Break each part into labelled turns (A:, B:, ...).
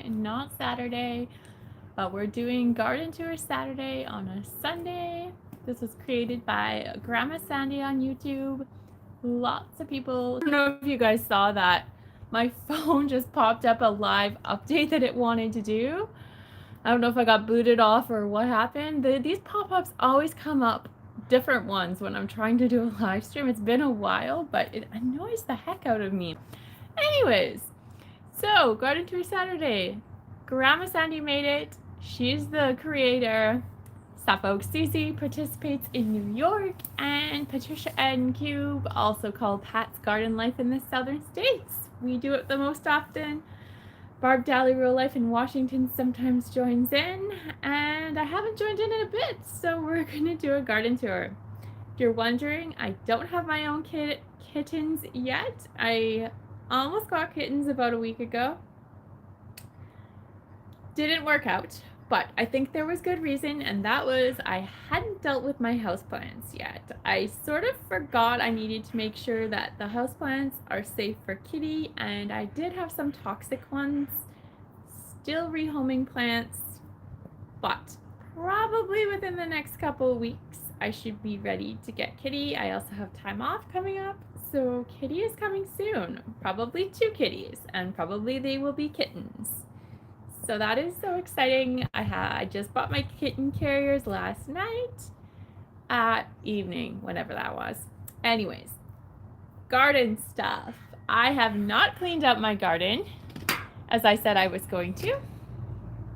A: not Saturday. But we're doing garden tour Saturday on a Sunday. This was created by Grandma Sandy on YouTube. Lots of people, I don't know if you guys saw that. My phone just popped up a live update that it wanted to do. I don't know if I got booted off or what happened. These pop-ups always come up, different ones, when I'm trying to do a live stream. It's been a while, but it annoys the heck out of me. Anyways, so Garden Tour Saturday. Grandma Sandy made it. She's the creator. Suffolk Susie participates in New York, and Patricia N. Cube, also called Pat's Garden Life in the Southern States. We do it the most often. Barb Daly Real Life in Washington sometimes joins in, and I haven't joined in a bit, so we're going to do a garden tour. If you're wondering, I don't have my own kittens yet. I almost got kittens about a week ago. Didn't work out, but I think there was good reason, and that was I hadn't dealt with my houseplants yet. I sort of forgot I needed to make sure that the houseplants are safe for kitty, and I did have some toxic ones. Still rehoming plants, but probably within the next couple of weeks I should be ready to get kitty. I also have time off coming up, so kitty is coming soon. Probably 2 kitties, and probably they will be kittens. So that is so exciting. I just bought my kitten carriers last night at evening, whenever that was. Anyways, garden stuff. I have not cleaned up my garden, as I said I was going to.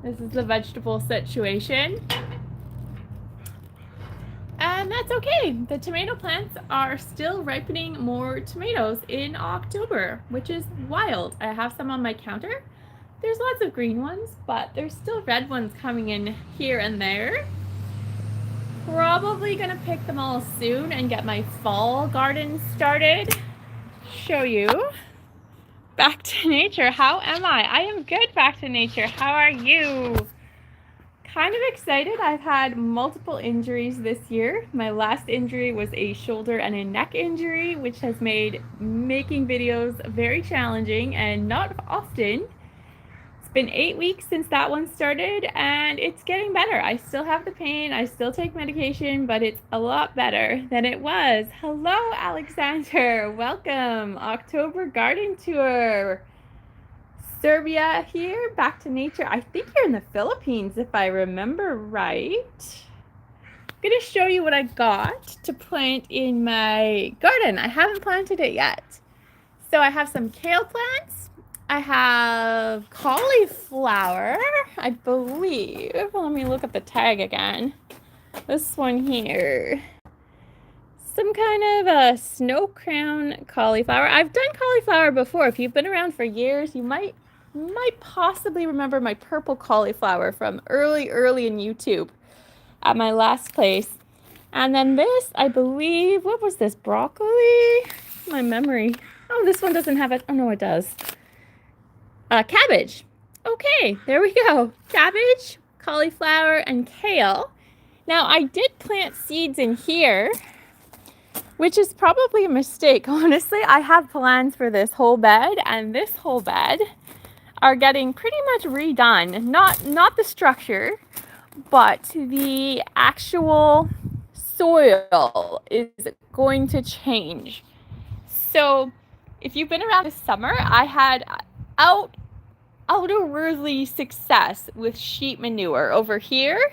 A: This is the vegetable situation. And that's okay. The tomato plants are still ripening more tomatoes in October, which is wild. I have some on my counter. There's lots of green ones, but there's still red ones coming in here and there. Probably gonna pick them all soon and get my fall garden started. Show you. Back to nature. How am I? I am good, back to nature. How are you? Kind of excited. I've had multiple injuries this year. My last injury was a shoulder and a neck injury, which has made making videos very challenging and not often. It's been 8 weeks since that one started, and it's getting better. I still have the pain, I still take medication, but it's a lot better than it was. Hello, Alexander. Welcome. October garden tour. Serbia here, back to nature. I think you're in the Philippines, if I remember right. I'm going to show you what I got to plant in my garden. I haven't planted it yet. So I have some kale plants. I have cauliflower, I believe. Let me look at the tag again. This one here. Some kind of a snow crown cauliflower. I've done cauliflower before. If you've been around for years, you might possibly remember my purple cauliflower from early in YouTube at my last place. And then this, I believe, what was this? Broccoli? My memory. Oh, this one doesn't have it. Oh, no, it does. Cabbage. Okay, there we go. Cabbage, cauliflower, and kale. Now, I did plant seeds in here, which is probably a mistake. Honestly, I have plans for this whole bed, and this whole bed are getting pretty much redone. Not the structure, but the actual soil is going to change. So, if you've been around this summer, I had outerworldly success with sheep manure over here.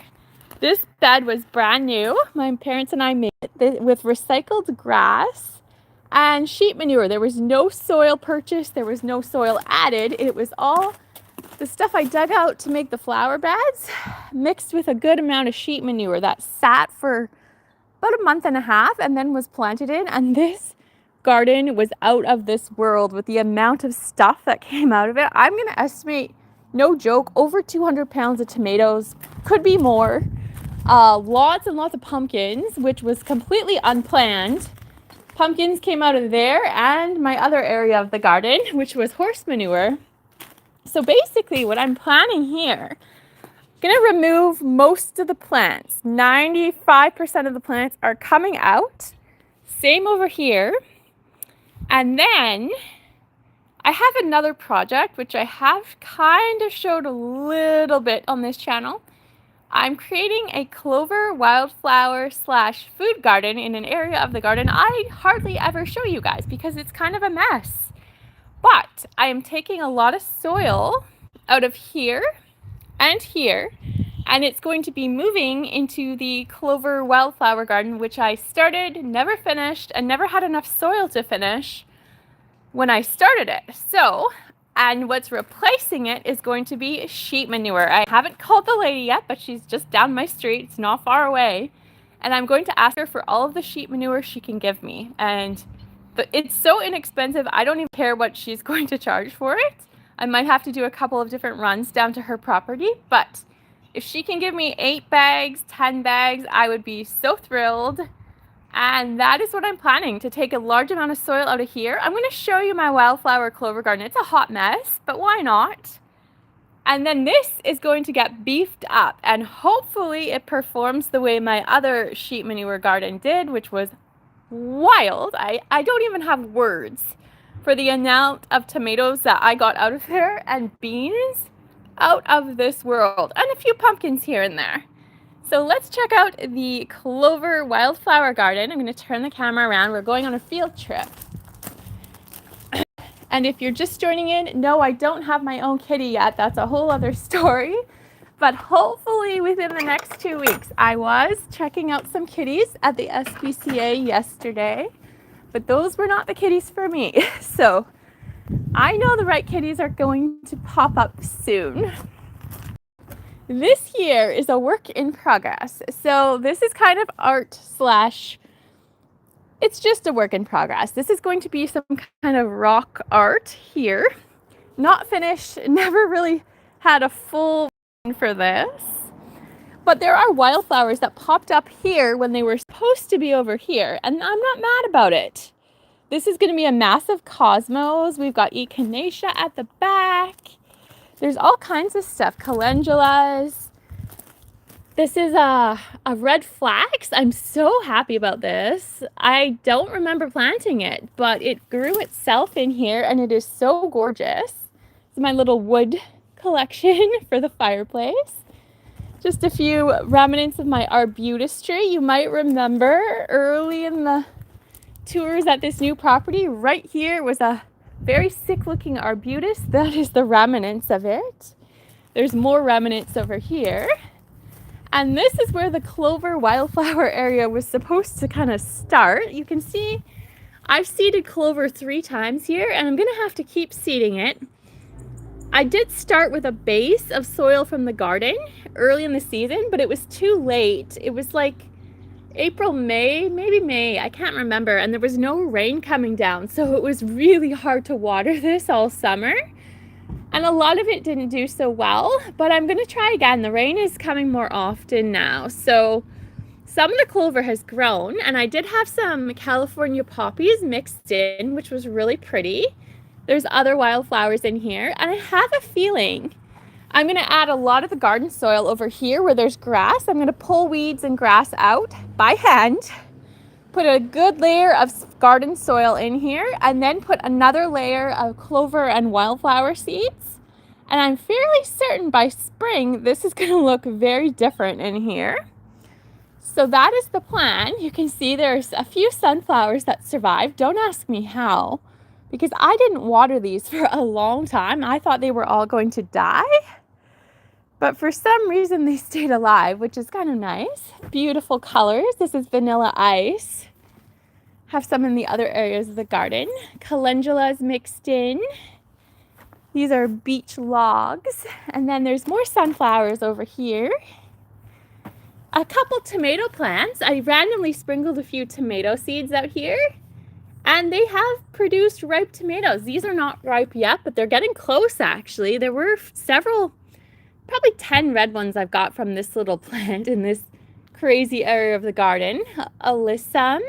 A: This bed was brand new. My parents and I made it with recycled grass and sheep manure. There was no soil purchased. There was no soil added. It was all the stuff I dug out to make the flower beds mixed with a good amount of sheep manure that sat for about a month and a half and then was planted in. And this garden was out of this world with the amount of stuff that came out of it. I'm going to estimate, no joke, over 200 pounds of tomatoes, could be more. Lots and lots of pumpkins, which was completely unplanned. Pumpkins came out of there and my other area of the garden, which was horse manure. So basically what I'm planning here, I'm going to remove most of the plants. 95% of the plants are coming out. Same over here. And then I have another project, which I have kind of showed a little bit on this channel. I'm creating a clover wildflower slash food garden in an area of the garden I hardly ever show you guys because it's kind of a mess. But I am taking a lot of soil out of here and here, and it's going to be moving into the clover wildflower garden, which I started, never finished, and never had enough soil to finish when I started it. And what's replacing it is going to be sheep manure. I haven't called the lady yet, but she's just down my street. It's not far away. And I'm going to ask her for all of the sheep manure she can give me. But it's so inexpensive, I don't even care what she's going to charge for it. I might have to do a couple of different runs down to her property, but if she can give me 8 bags, 10 bags, I would be so thrilled. And that is what I'm planning, to take a large amount of soil out of here. I'm going to show you my wildflower clover garden. It's a hot mess, but why not? And then this is going to get beefed up, and hopefully it performs the way my other sheep manure garden did, which was wild. I don't even have words for the amount of tomatoes that I got out of there, and beans out of this world, and a few pumpkins here and there. So let's check out the clover wildflower garden. I'm going to turn the camera around. We're going on a field trip. And if you're just joining in, no, I don't have my own kitty yet. That's a whole other story. But hopefully within the next 2 weeks. I was checking out some kitties at the SPCA yesterday, but those were not the kitties for me. So I know the right kitties are going to pop up soon. This here is a work in progress. So this is kind of art slash, it's just a work in progress. This is going to be some kind of rock art here. Not finished, never really had a full for this. But there are wildflowers that popped up here when they were supposed to be over here, and I'm not mad about it. This is going to be a massive cosmos. We've got echinacea at the back. There's all kinds of stuff, calendulas. This is a red flax. I'm so happy about this. I don't remember planting it, but it grew itself in here, and it is so gorgeous. It's my little wood collection for the fireplace. Just a few remnants of my arbutus tree. You might remember early in the tours at this new property, right here was a very sick looking arbutus. That is the remnants of it. There's more remnants over here. And this is where the clover wildflower area was supposed to kind of start. You can see I've seeded clover 3 times here, and I'm going to have to keep seeding it. I did start with a base of soil from the garden early in the season, but it was too late. It was like April, May, maybe May, I can't remember, and there was no rain coming down, so it was really hard to water this all summer, and a lot of it didn't do so well, but I'm going to try again. The rain is coming more often now, so some of the clover has grown, and I did have some California poppies mixed in, which was really pretty. There's other wildflowers in here, and I have a feeling I'm going to add a lot of the garden soil over here where there's grass. I'm going to pull weeds and grass out by hand, put a good layer of garden soil in here, and then put another layer of clover and wildflower seeds. And I'm fairly certain by spring this is going to look very different in here. So that is the plan. You can see there's a few sunflowers that survived. Don't ask me how, because I didn't water these for a long time. I thought they were all going to die. But for some reason, they stayed alive, which is kind of nice. Beautiful colors. This is vanilla ice. Have some in the other areas of the garden. Calendulas mixed in. These are beech logs. And then there's more sunflowers over here. A couple tomato plants. I randomly sprinkled a few tomato seeds out here, and they have produced ripe tomatoes. These are not ripe yet, but they're getting close actually. There were several, probably 10 red ones I've got from this little plant in this crazy area of the garden. Alyssum.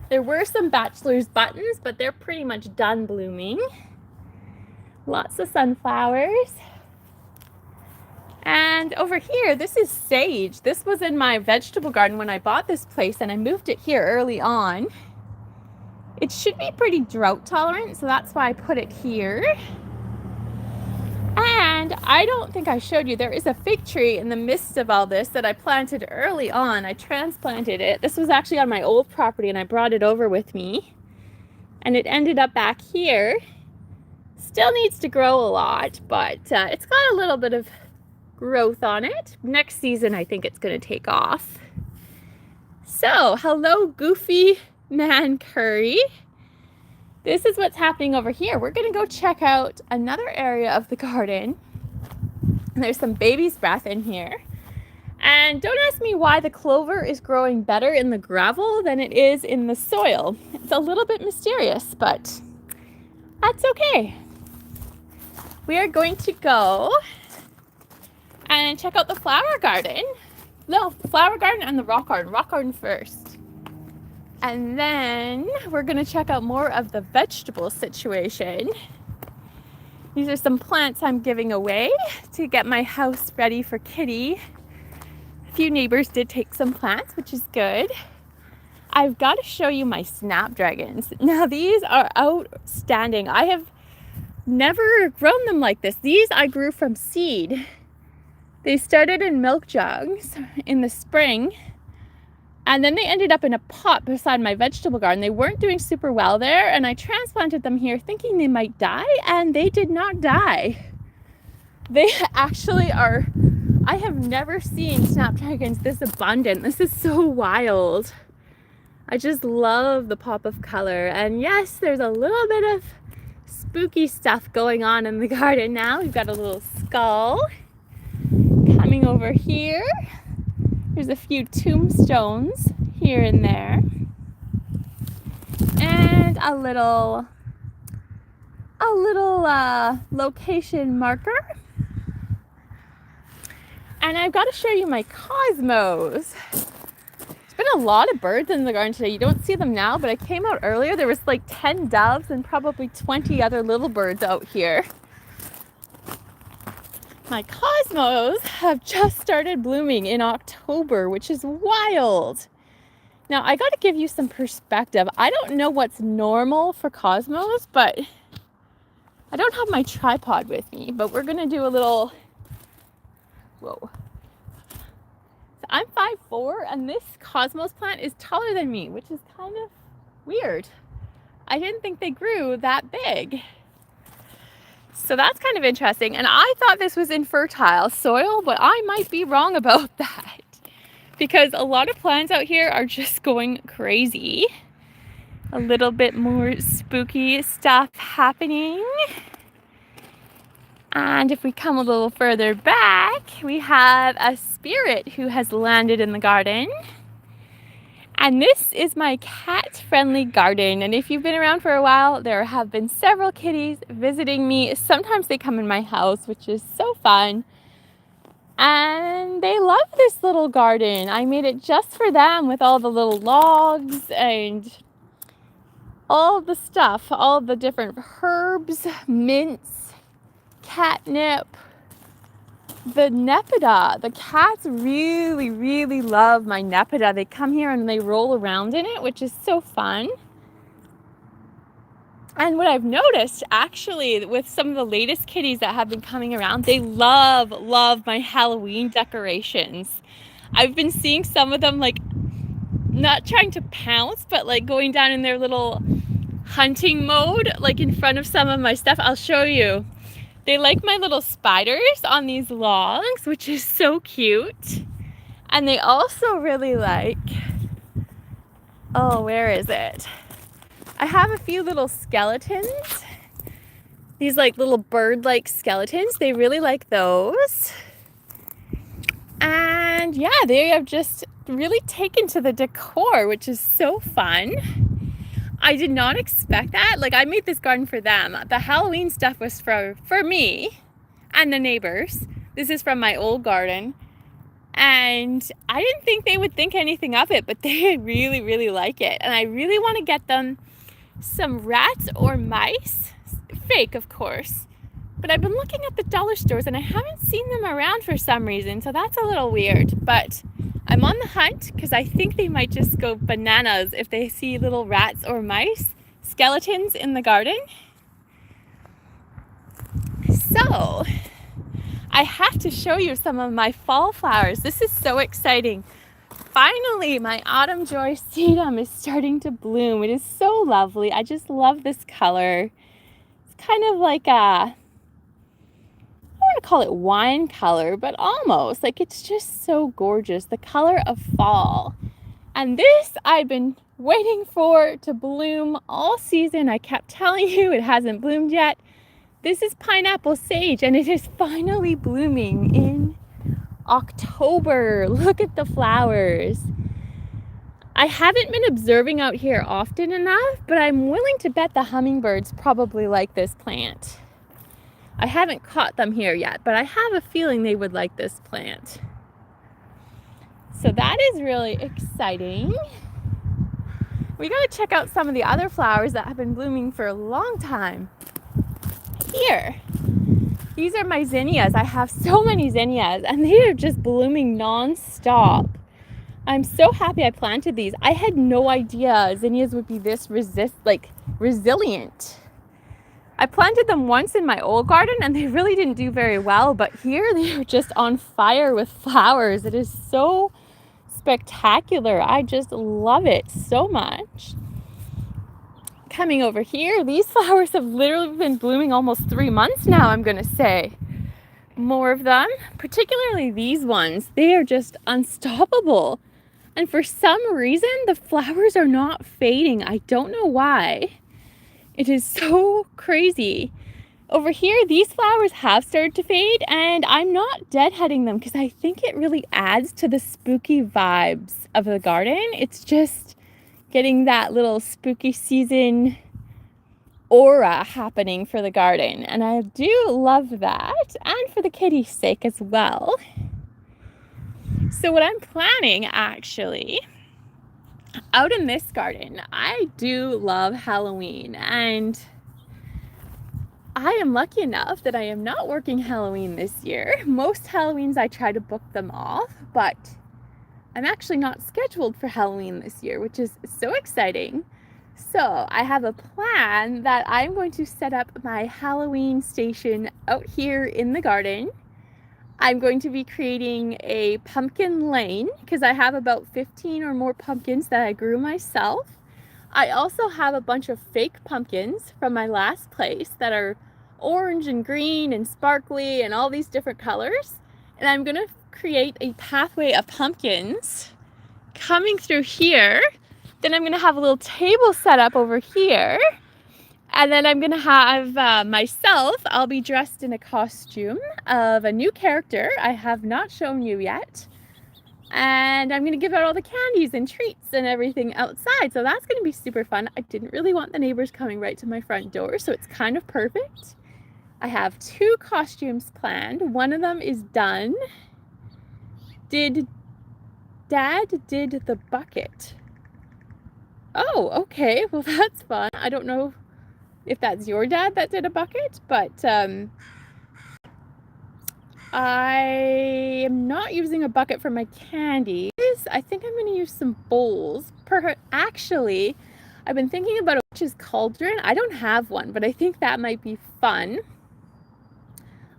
A: There were some bachelor's buttons, but they're pretty much done blooming. Lots of sunflowers. And over here, this is sage. This was in my vegetable garden when I bought this place, and I moved it here early on. It should be pretty drought tolerant, so that's why I put it here. And I don't think I showed you, there is a fig tree in the midst of all this that I planted early on. I transplanted it. This was actually on my old property and I brought it over with me. And it ended up back here. Still needs to grow a lot, but it's got a little bit of growth on it. Next season, I think it's going to take off. So, hello, Goofy Man Curry. This is what's happening over here. We're going to go check out another area of the garden. There's some baby's breath in here. And don't ask me why the clover is growing better in the gravel than it is in the soil. It's a little bit mysterious, but that's okay. We are going to go and check out the flower garden. No, the flower garden and the rock garden. Rock garden first. And then we're going to check out more of the vegetable situation. These are some plants I'm giving away to get my house ready for Kitty. A few neighbors did take some plants, which is good. I've got to show you my snapdragons. Now these are outstanding. I have never grown them like this. These I grew from seed. They started in milk jugs in the spring, and then they ended up in a pot beside my vegetable garden. They weren't doing super well there, and I transplanted them here thinking they might die, and they did not die. They actually are, I have never seen snapdragons this abundant. This is so wild. I just love the pop of color. And yes, there's a little bit of spooky stuff going on in the garden now. We've got a little skull coming over here. There's a few tombstones here and there. And a little location marker. And I've got to show you my cosmos. There's been a lot of birds in the garden today. You don't see them now, but I came out earlier. There was like 10 doves and probably 20 other little birds out here. My cosmos have just started blooming in October, which is wild. Now, I got to give you some perspective. I don't know what's normal for cosmos, but I don't have my tripod with me, but we're going to do a little, whoa. So I'm 5'4", and this cosmos plant is taller than me, which is kind of weird. I didn't think they grew that big. So that's kind of interesting. And I thought this was infertile soil, but I might be wrong about that. Because a lot of plants out here are just going crazy. A little bit more spooky stuff happening. And if we come a little further back, we have a spirit who has landed in the garden. And this is my cat-friendly garden. And if you've been around for a while, there have been several kitties visiting me. Sometimes they come in my house, which is so fun. And they love this little garden. I made it just for them with all the little logs and all the stuff, all the different herbs, mints, catnip, the nepeta. The cats really, really love my nepeta. They come here and they roll around in it, which is so fun. And what I've noticed, actually, with some of the latest kitties that have been coming around, they love my Halloween decorations. I've been seeing some of them, like, not trying to pounce, but, like, going down in their little hunting mode, like, in front of some of my stuff. I'll show you. They like my little spiders on these logs, which is so cute. And they also really like, oh, where is it? I have a few little skeletons. These like little bird-like skeletons. They really like those. And yeah, they have just really taken to the decor, which is so fun. I did not expect that. Like, I made this garden for them. The Halloween stuff was for me and the neighbors. This is from my old garden. And I didn't think they would think anything of it, but they really, really like it. And I really want to get them some rats or mice. Fake, of course. But I've been looking at the dollar stores and I haven't seen them around for some reason. So that's a little weird. But I'm on the hunt because I think they might just go bananas if they see little rats or mice. skeletons in the garden. So I have to show you some of my fall flowers. This is so exciting. Finally, my autumn joy sedum is starting to bloom. It is so lovely. I just love this color. It's kind of like I don't want to call it wine color, but almost. Like, it's just so gorgeous. The color of fall. And this I've been waiting for to bloom all season. I kept telling you it hasn't bloomed yet. This is pineapple sage, and it is finally blooming in October. Look at the flowers. I haven't been observing out here often enough, but I'm willing to bet the hummingbirds probably like this plant. I haven't caught them here yet, but I have a feeling they would like this plant. So that is really exciting. We gotta check out some of the other flowers that have been blooming for a long time. Here, these are my zinnias. I have so many zinnias, and they are just blooming non-stop. I'm so happy I planted these. I had no idea zinnias would be this resilient. I planted them once in my old garden, and they really didn't do very well, but here they are just on fire with flowers. It is so spectacular. I just love it so much. Coming over here, these flowers have literally been blooming almost 3 months now, I'm gonna say. More of them, particularly these ones, they are just unstoppable. And for some reason, the flowers are not fading. I don't know why. It is so crazy. Over here, these flowers have started to fade, and I'm not deadheading them because I think it really adds to the spooky vibes of the garden. It's just getting that little spooky season aura happening for the garden, and I do love that, and for the kitty's sake as well. So what I'm planning, actually, out in this garden, I do love Halloween, and I am lucky enough that I am not working Halloween this year. Most Halloweens I try to book them off, but I'm actually not scheduled for Halloween this year, which is so exciting. So I have a plan that I'm going to set up my Halloween station out here in the garden. I'm going to be creating a pumpkin lane because I have about 15 or more pumpkins that I grew myself. I also have a bunch of fake pumpkins from my last place that are orange and green and sparkly and all these different colors. And I'm going to create a pathway of pumpkins coming through here. Then I'm going to have a little table set up over here. And then I'm going to have myself, I'll be dressed in a costume of a new character I have not shown you yet. And I'm going to give out all the candies and treats and everything outside. So that's going to be super fun. I didn't really want the neighbors coming right to my front door, so it's kind of perfect. I have 2 costumes planned. One of them is done. Dad did the bucket. Oh, okay. Well, that's fun. I don't know if that's your dad that did a bucket, but I am not using a bucket for my candies. I think I'm going to use some bowls. Actually, I've been thinking about a witch's cauldron. I don't have one, but I think that might be fun.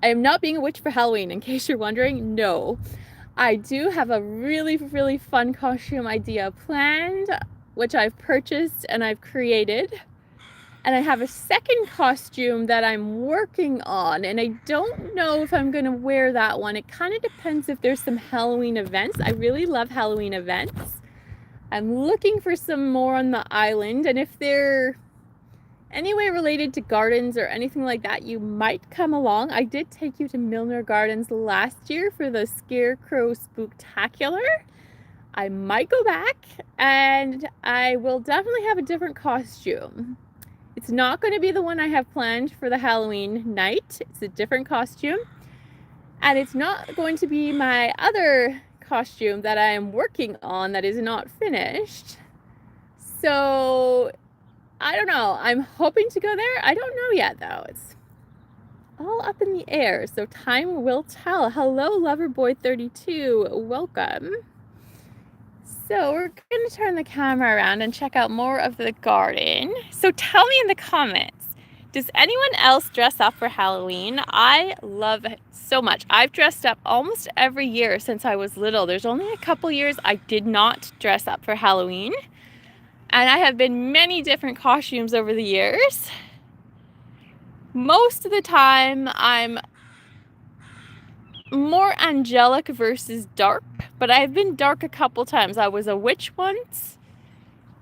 A: I am not being a witch for Halloween, in case you're wondering. No. I do have a really, really fun costume idea planned, which I've purchased and I've created. And I have a second costume that I'm working on, and I don't know if I'm going to wear that one. It kind of depends if there's some Halloween events. I really love Halloween events. I'm looking for some more on the island, and if they're anyway related to gardens or anything like that, you might come along. I did take you to Milner Gardens last year for the Scarecrow Spooktacular. I might go back, and I will definitely have a different costume. It's not going to be the one I have planned for the Halloween night. It's a different costume. And it's not going to be my other costume that I am working on that is not finished. So, I don't know. I'm hoping to go there. I don't know yet, though. It's all up in the air. So, time will tell. Hello, Loverboy32. Welcome. So we're going to turn the camera around and check out more of the garden. So tell me in the comments, does anyone else dress up for Halloween? I love it so much. I've dressed up almost every year since I was little. There's only a couple years I did not dress up for Halloween. And I have been many different costumes over the years. Most of the time I'm more angelic versus dark, but I've been dark a couple times. I was a witch once.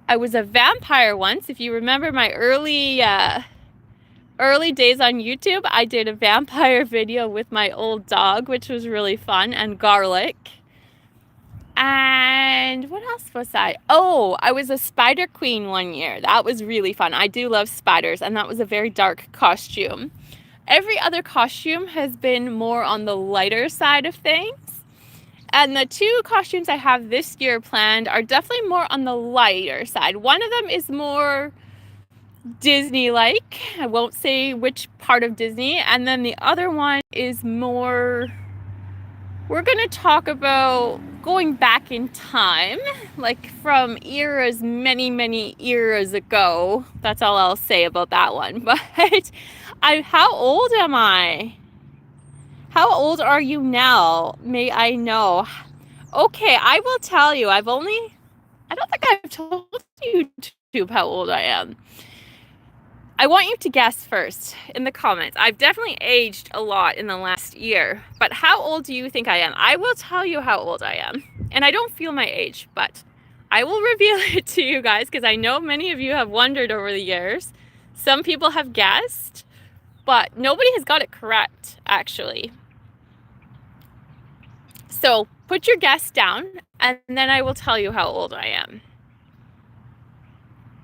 A: I was a vampire once. If you remember my early days on YouTube, I did a vampire video with my old dog, which was really fun, and garlic. And what else was I? Oh, I was a spider queen one year. That was really fun. I do love spiders, and that was a very dark costume. Every other costume has been more on the lighter side of things. And the two costumes I have this year planned are definitely more on the lighter side. One of them is more Disney-like. I won't say which part of Disney. And then the other one is more, we're going to talk about going back in time, like from eras, many eras ago. That's all I'll say about that one. But how old am I? How old are you now? May I know? Okay, I will tell you. I don't think I've told YouTube how old I am. I want you to guess first in the comments. I've definitely aged a lot in the last year, but how old do you think I am? I will tell you how old I am. And I don't feel my age, but I will reveal it to you guys because I know many of you have wondered over the years. Some people have guessed, but nobody has got it correct, actually. So put your guess down, and then I will tell you how old I am.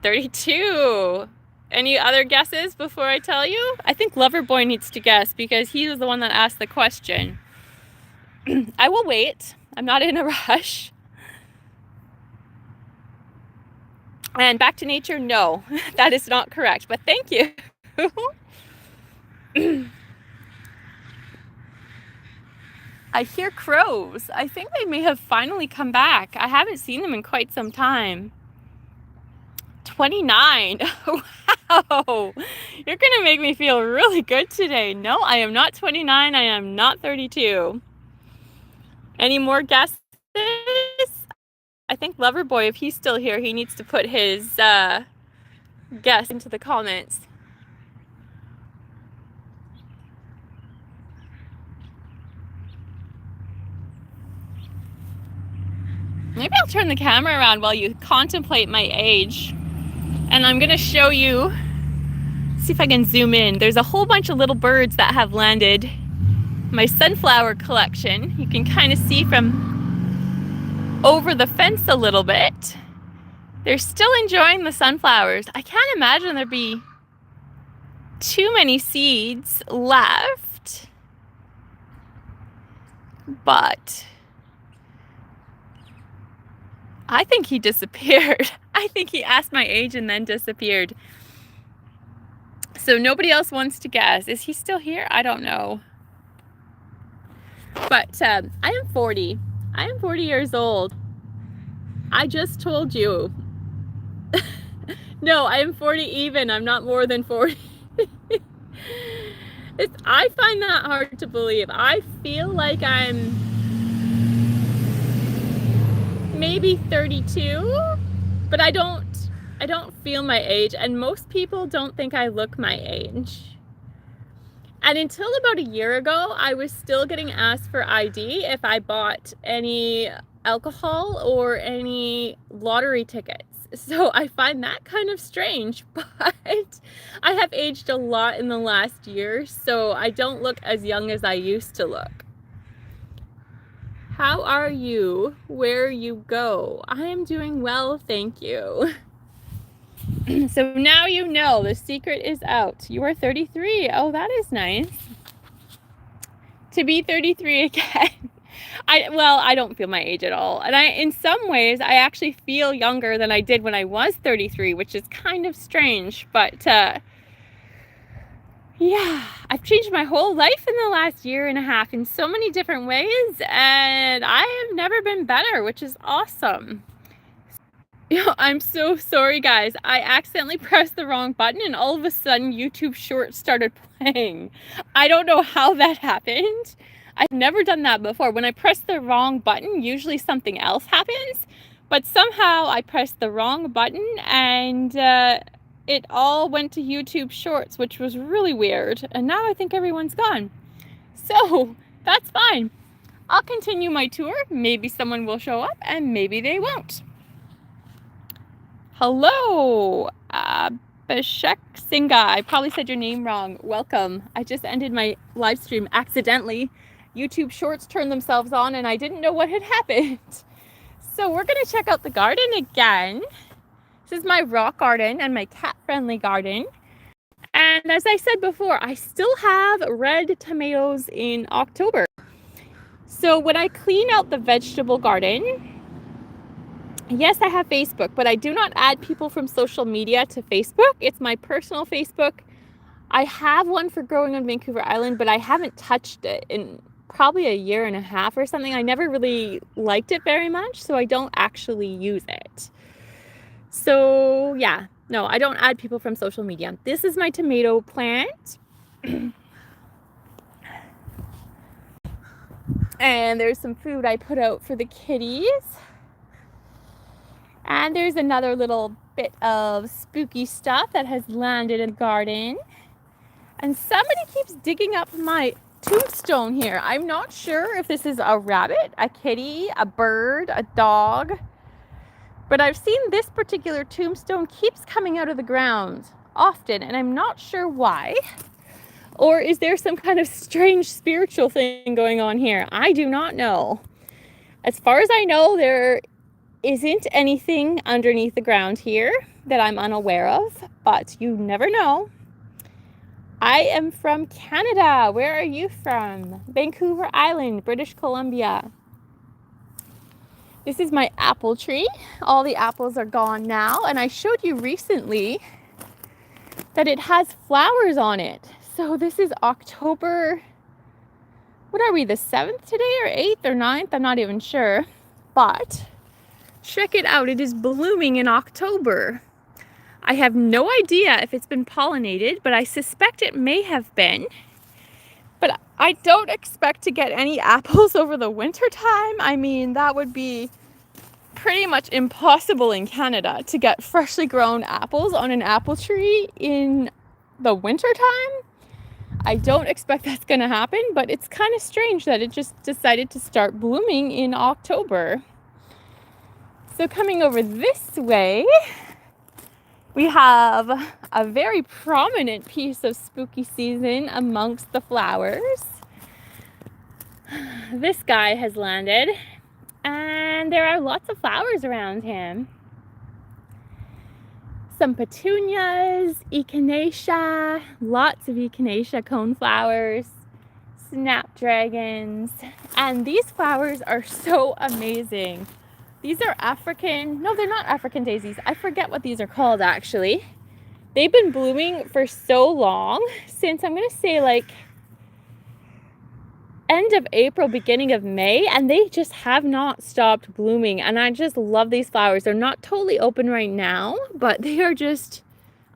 A: 32. Any other guesses before I tell you? I think Loverboy needs to guess because he was the one that asked the question. I will wait. I'm not in a rush. And back to nature, no, that is not correct, but thank you. I hear crows. I think they may have finally come back. I haven't seen them in quite some time. 29. Wow. You're going to make me feel really good today. No, I am not 29. I am not 32. Any more guesses? I think Loverboy, if he's still here, he needs to put his guess into the comments. Maybe I'll turn the camera around while you contemplate my age. And I'm going to show you, see if I can zoom in. There's a whole bunch of little birds that have landed. My sunflower collection. You can kind of see from over the fence a little bit. They're still enjoying the sunflowers. I can't imagine there'd be too many seeds left. But I think he disappeared. I think he asked my age and then disappeared. So nobody else wants to guess. Is he still here? I don't know. But I am 40. I am 40 years old. I just told you. No, I am 40 even. I'm not more than 40. I find that hard to believe. I feel like I'm maybe 32, but I don't feel my age, and most people don't think I look my age. And until about a year ago, I was still getting asked for ID if I bought any alcohol or any lottery tickets. So I find that kind of strange, but I have aged a lot in the last year, so I don't look as young as I used to look. How are you? Where you go? I am doing well, thank you. So now you know, the secret is out. You are 33. Oh, that is nice. To be 33 again. I don't feel my age at all. And in some ways, I actually feel younger than I did when I was 33, which is kind of strange. But yeah, I've changed my whole life in the last year and a half in so many different ways. And I have never been better, which is awesome. I'm so sorry, guys. I accidentally pressed the wrong button and all of a sudden YouTube Shorts started playing. I don't know how that happened. I've never done that before. When I press the wrong button, usually something else happens. But somehow I pressed the wrong button and it all went to YouTube Shorts, which was really weird. And now I think everyone's gone. So that's fine. I'll continue my tour. Maybe someone will show up and maybe they won't. Hello, Bashek Singha. I probably said your name wrong. Welcome. I just ended my live stream accidentally. YouTube Shorts turned themselves on and I didn't know what had happened. So we're going to check out the garden again. This is my rock garden and my cat-friendly garden. And as I said before, I still have red tomatoes in October. So when I clean out the vegetable garden, yes, I have Facebook, but I do not add people from social media to Facebook. It's my personal Facebook. I have one for growing on Vancouver Island, but I haven't touched it in probably a year and a half or something. I never really liked it very much, so I don't actually use it. So yeah, no, I don't add people from social media. This is my tomato plant. And there's some food I put out for the kitties. And there's another little bit of spooky stuff that has landed in the garden. And somebody keeps digging up my tombstone here. I'm not sure if this is a rabbit, a kitty, a bird, a dog. But I've seen this particular tombstone keeps coming out of the ground often, and I'm not sure why. Or is there some kind of strange spiritual thing going on here? I do not know. As far as I know, there isn't anything underneath the ground here that I'm unaware of, but you never know. I am from Canada. Where are you from? Vancouver Island, British Columbia. This is my apple tree. All the apples are gone now, and I showed you recently that it has flowers on it. So this is October, what are we, the 7th today, or 8th or 9th? I'm not even sure, but check it out. It is blooming in October. I have no idea if it's been pollinated, but I suspect it may have been. But I don't expect to get any apples over the winter time. I mean, that would be pretty much impossible in Canada to get freshly grown apples on an apple tree in the winter time. I don't expect that's going to happen, but it's kind of strange that it just decided to start blooming in October. So coming over this way, we have a very prominent piece of spooky season amongst the flowers. This guy has landed, and there are lots of flowers around him. Some petunias, echinacea, lots of echinacea coneflowers, snapdragons, and these flowers are so amazing. These are African, no, they're not African daisies. I forget what these are called actually. They've been blooming for so long, since I'm gonna say like end of April, beginning of May, and they just have not stopped blooming. And I just love these flowers. They're not totally open right now, but they are just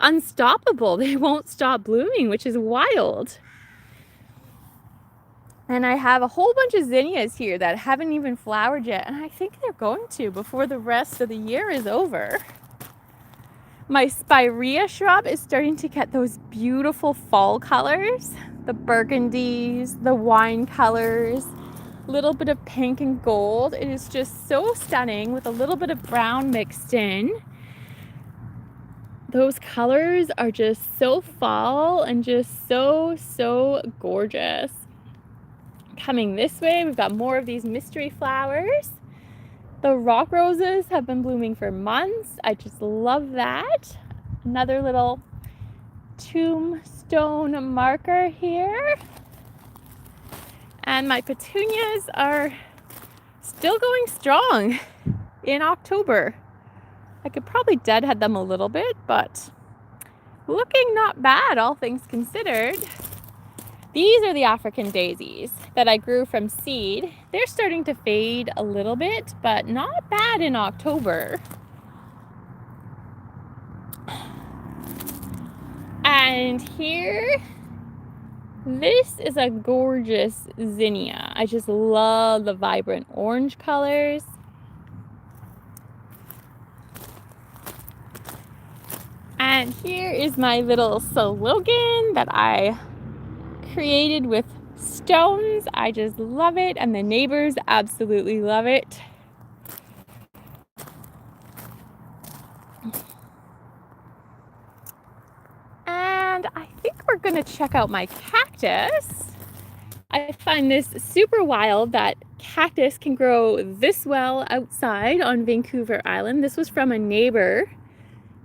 A: unstoppable. They won't stop blooming, which is wild. And I have a whole bunch of zinnias here that haven't even flowered yet, and I think they're going to before the rest of the year is over. My spirea shrub is starting to get those beautiful fall colors. The burgundies, the wine colors, a little bit of pink and gold. It is just so stunning with a little bit of brown mixed in. Those colors are just so fall and just so gorgeous. Coming this way, we've got more of these mystery flowers. The rock roses have been blooming for months. I just love that. Another little tombstone marker here. And my petunias are still going strong in October. I could probably deadhead them a little bit, but looking not bad, all things considered. These are the African daisies that I grew from seed. They're starting to fade a little bit, but not bad in October. And here, this is a gorgeous zinnia. I just love the vibrant orange colors. And here is my little slogan that I created with stones. I just love it, and the neighbors absolutely love it. And I think we're gonna check out my cactus. I find this super wild that cactus can grow this well outside on Vancouver Island. This was from a neighbor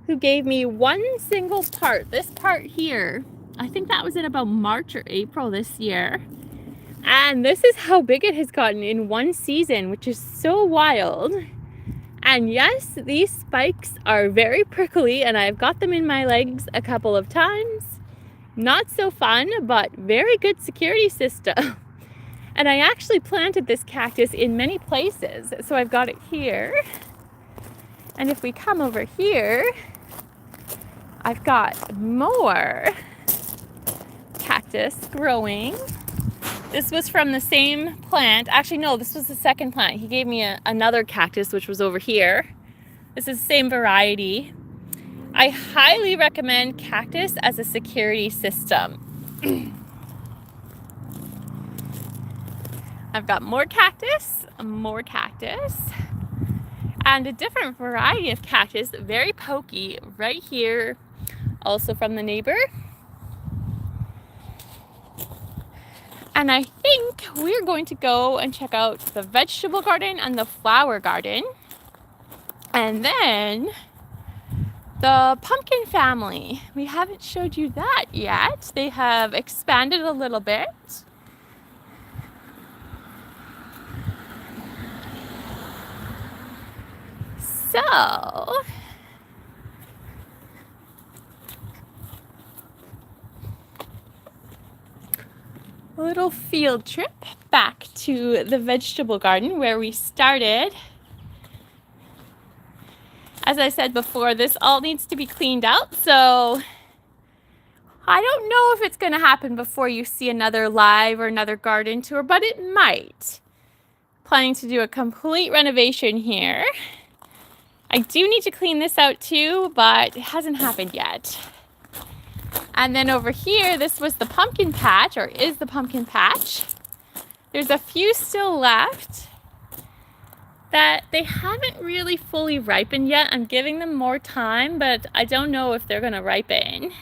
A: who gave me one single part, this part here. I think that was in about March or April this year. And this is how big it has gotten in one season, which is so wild. And yes, these spikes are very prickly, and I've got them in my legs a couple of times. Not so fun, but very good security system. And I actually planted this cactus in many places. So I've got it here. And if we come over here, I've got more cactus growing. This was from the same plant. Actually, no, this was the second plant. He gave me another cactus, which was over here. This is the same variety. I highly recommend cactus as a security system. I've got more cactus, and a different variety of cactus, very pokey, right here, also from the neighbor. And I think we're going to go and check out the vegetable garden and the flower garden. And then the pumpkin family. We haven't showed you that yet. They have expanded a little bit. So, a little field trip back to the vegetable garden where we started. As I said before, this all needs to be cleaned out, so I don't know if it's going to happen before you see another live or another garden tour, but it might. Planning to do a complete renovation here. I do need to clean this out too, but it hasn't happened yet. And then over here, this was the pumpkin patch, or is the pumpkin patch. There's a few still left that they haven't really fully ripened yet. I'm giving them more time, but I don't know if they're gonna ripen.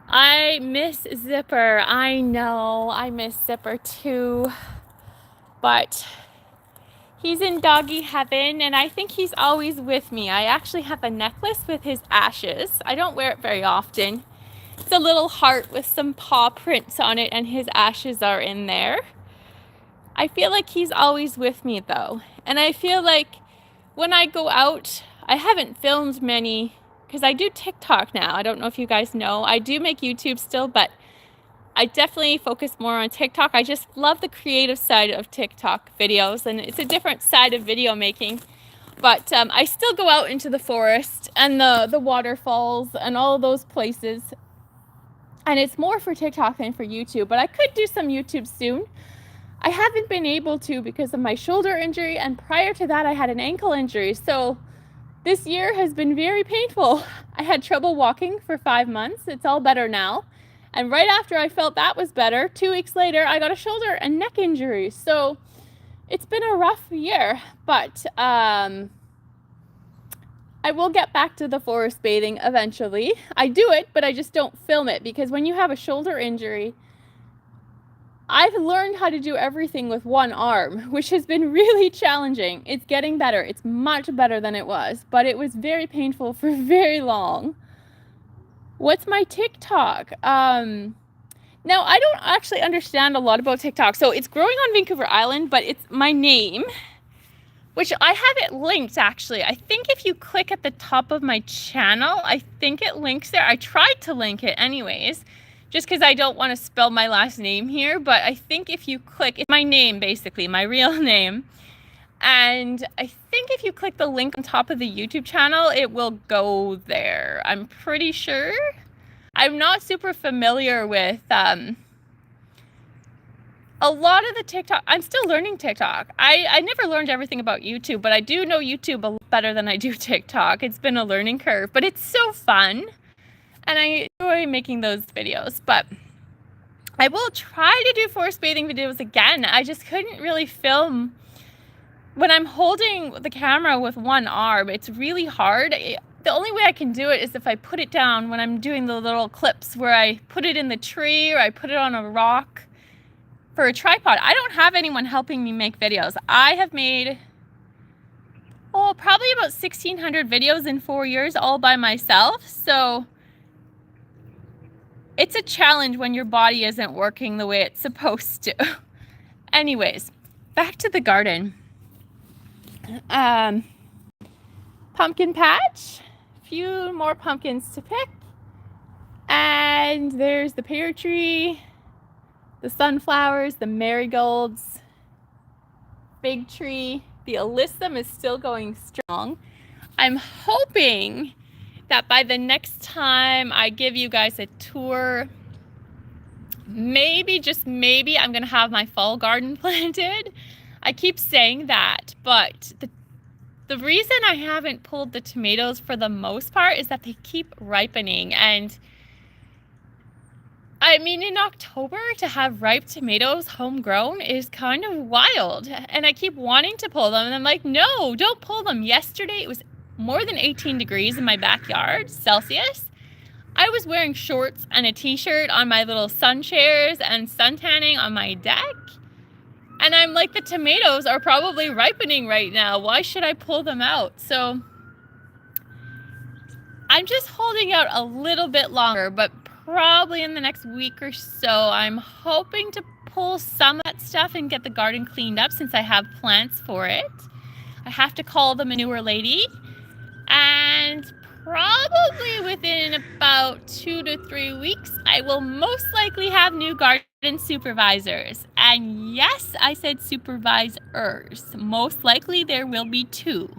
A: I miss Zipper. I know, I miss Zipper too, but he's in doggy heaven, and I think he's always with me. I actually have a necklace with his ashes. I don't wear it very often. It's a little heart with some paw prints on it, and his ashes are in there. I feel like he's always with me though. And I feel like when I go out, I haven't filmed many, because I do TikTok now. I don't know if you guys know. I do make YouTube still, but I definitely focus more on TikTok. I just love the creative side of TikTok videos, and it's a different side of video making. But I still go out into the forest and the waterfalls and all of those places. And it's more for TikTok than for YouTube, but I could do some YouTube soon. I haven't been able to because of my shoulder injury, and prior to that I had an ankle injury. So this year has been very painful. I had trouble walking for 5 months. It's all better now. And right after I felt that was better, 2 weeks later, I got a shoulder and neck injury. So it's been a rough year, but I will get back to the forest bathing eventually. I do it, but I just don't film it, because when you have a shoulder injury, I've learned how to do everything with one arm, which has been really challenging. It's getting better. It's much better than it was, but it was very painful for very long. What's my TikTok? Now, I don't actually understand a lot about TikTok. So it's growing on Vancouver Island, but it's my name, which I have it linked actually. I think if you click at the top of my channel, I think it links there. I tried to link it anyways, just because I don't want to spell my last name here, but I think if you click, it's my name basically, my real name. And I think if you click the link on top of the YouTube channel, it will go there. I'm pretty sure. I'm not super familiar with a lot of the TikTok. I'm still learning TikTok. I never learned everything about YouTube, but I do know YouTube a lot better than I do TikTok. It's been a learning curve, but it's so fun. And I enjoy making those videos, but I will try to do forest bathing videos again. I just couldn't really film when I'm holding the camera with one arm. It's really hard. The only way I can do it is if I put it down when I'm doing the little clips where I put it in the tree or I put it on a rock for a tripod. I don't have anyone helping me make videos. I have made, probably about 1,600 videos in 4 years all by myself. So it's a challenge when your body isn't working the way it's supposed to. Anyways, back to the garden. Pumpkin patch, a few more pumpkins to pick, and there's the pear tree, the sunflowers, the marigolds, fig tree. The alyssum is still going strong. I'm hoping that by the next time I give you guys a tour, maybe, just maybe, I'm gonna have my fall garden planted. I keep saying that, but the reason I haven't pulled the tomatoes for the most part is that they keep ripening. And I mean, in October to have ripe tomatoes homegrown is kind of wild. And I keep wanting to pull them, and I'm like, no, don't pull them. Yesterday it was more than 18 degrees in my backyard, Celsius. I was wearing shorts and a t-shirt on my little sun chairs and sun tanning on my deck. And I'm like, the tomatoes are probably ripening right now. Why should I pull them out? So I'm just holding out a little bit longer, but probably in the next week or so, I'm hoping to pull some of that stuff and get the garden cleaned up since I have plants for it. I have to call the manure lady, and probably within about 2 to 3 weeks, I will most likely have new garden supervisors. And yes, I said supervisors. Most likely there will be 2.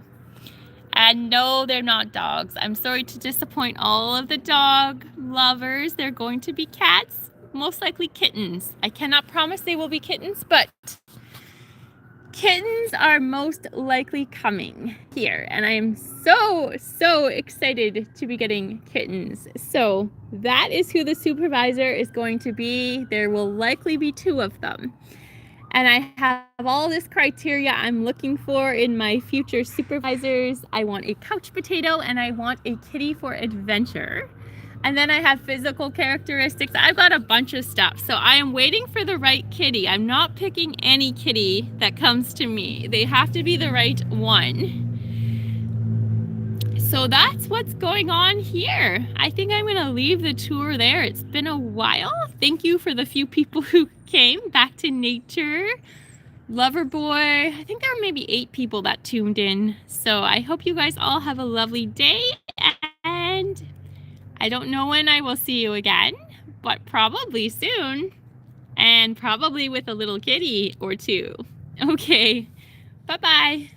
A: And no, they're not dogs. I'm sorry to disappoint all of the dog lovers. They're going to be cats, most likely kittens. I cannot promise they will be kittens, but kittens are most likely coming here. And I am so excited to be getting kittens. So that is who the supervisor is going to be. There will likely be 2 of them. And I have all this criteria I'm looking for in my future supervisors. I want a couch potato and I want a kitty for adventure. And then I have physical characteristics. I've got a bunch of stuff. So I am waiting for the right kitty. I'm not picking any kitty that comes to me. They have to be the right one. So that's what's going on here. I think I'm gonna leave the tour there. It's been a while. Thank you for the few people who came back to nature. Lover boy, I think there were maybe 8 people that tuned in. So I hope you guys all have a lovely day, and I don't know when I will see you again, but probably soon, and probably with a little kitty or 2. Okay, bye-bye.